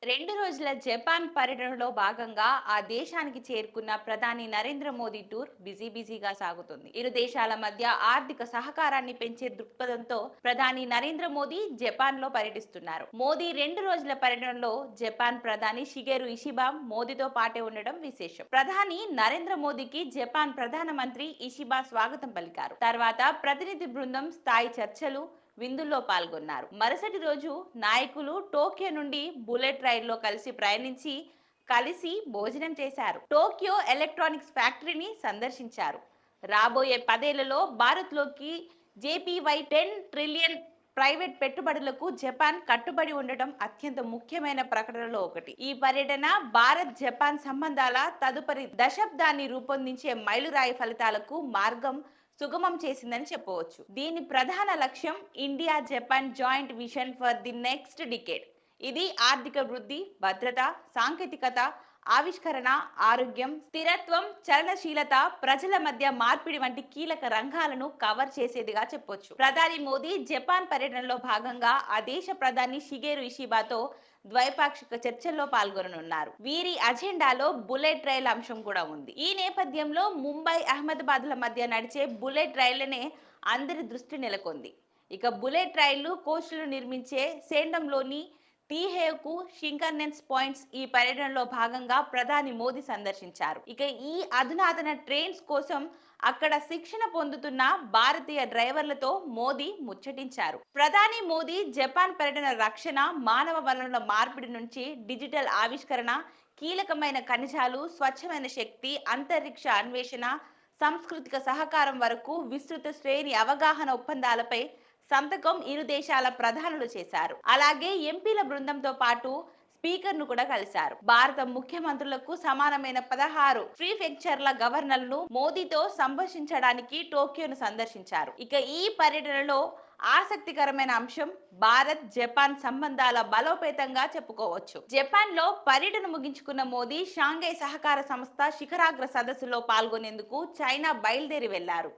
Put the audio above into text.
2 రోజుల జపాన్ పర్యటనలో భాగంగా ఆ దేశానికి చేరుకున్న ప్రధాని నరేంద్ర మోదీ టూర్ బిజీగా సాగుతుంది. ఇరు దేశాల మధ్య ఆర్థిక సహకారాన్ని పెంచే దృక్పథంతో ప్రధాని నరేంద్ర మోదీ జపాన్ లో పర్యటిస్తున్నారు. మోదీ 2 రోజుల పర్యటనలో జపాన్ ప్రధాని షిగెరు ఇషిబా మోదీతో పాటే ఉండడం విశేషం. ప్రధాని నరేంద్ర మోదీకి జపాన్ ప్రధానమంత్రి ఇషిబా స్వాగతం పలికారు. తర్వాత ప్రతినిధి బృందం స్థాయి చర్చలు విందుల్లో పాల్గొన్నారు. మరుసటి రోజు నాయకులు టోక్యో నుండి బుల్లెట్ రైల్లో కలిసి భోజనం చేశారు. టోక్యో ఎలక్ట్రానిక్స్ ఫ్యాక్టరీని సందర్శించారు. రాబోయే 10 ఏళ్లలో భారత్లోకి జేపీవై 10 ట్రిలియన్ ప్రైవేట్ పెట్టుబడులకు జపాన్ కట్టుబడి ఉండటం అత్యంత ముఖ్యమైన ప్రకటనలో ఒకటి. ఈ పర్యటన భారత్ జపాన్ సంబంధాల తదుపరి దశాబ్దాన్ని రూపొందించే మైలురాయి ఫలితాలకు మార్గం సుగమం చేసిందని చెప్పవచ్చు. దీని ప్రధాన లక్ష్యం India Japan joint vision for the next decade. ఇది ఆర్థిక వృద్ధి, భద్రత, సాంకేతికత, ఆవిష్కరణ, ఆరోగ్యం, స్థిరత్వం, చలనశీలత, ప్రజల మధ్య మార్పిడి వంటి కీలక రంగాలను కవర్ చేసేదిగా చెప్పొచ్చు. ప్రధాని మోదీ జపాన్ పర్యటనలో భాగంగా ఆ దేశ ప్రధాని షిగెరు ఇషిబాతో ద్వైపాక్షిక చర్చల్లో పాల్గొననున్నారు. వీరి అజెండాలో బుల్లెట్ రైల్ అంశం కూడా ఉంది. ఈ నేపథ్యంలో ముంబై, అహ్మదాబాద్ల మధ్య నడిచే బుల్లెట్ రైళ్లనే అందరి దృష్టి నెలకొంది. ఇక బుల్లెట్ రైళ్లు, కోచ్లు నిర్మించే సేండంలోని టీహేవ్కు షింకర్నెన్స్ పాయింట్స్ ఈ పర్యటనలో భాగంగా ప్రధాని మోదీ సందర్శించారు. ఇక ఈ అధునాతన ట్రైన్స్ కోసం అక్కడ శిక్షణ పొందుతున్న భారతీయ డ్రైవర్లతో మోదీ ముచ్చటించారు. ప్రధాని మోదీ జపాన్ పర్యటన రక్షణ, మానవ వనరుల మార్పిడి నుంచి డిజిటల్ ఆవిష్కరణ, కీలకమైన ఖనిజాలు, స్వచ్ఛమైన శక్తి, అంతరిక్ష అన్వేషణ, సాంస్కృతిక సహకారం వరకు విస్తృత శ్రేణి అవగాహన ఒప్పందాలపై సంతకం ఇరు దేశాల ప్రధానులు చేశారు. అలాగే ఎంపీల బృందంతో పాటు స్పీకర్ ను కూడా కలిశారు. భారత ముఖ్యమంత్రులకు సమానమైన 16 ప్రీఫెక్చర్ల గవర్నర్లు మోదీతో సంభాషించడానికి టోక్యోను సందర్శించారు. ఇక ఈ పర్యటనలో ఆసక్తికరమైన అంశం భారత్ జపాన్ సంబంధాల బలోపేతంగా చెప్పుకోవచ్చు. జపాన్ లో పర్యటన ముగించుకున్న మోదీ షాంఘై సహకార సంస్థ శిఖరాగ్ర సదస్సులో పాల్గొనేందుకు చైనా బయలుదేరి వెళ్లారు.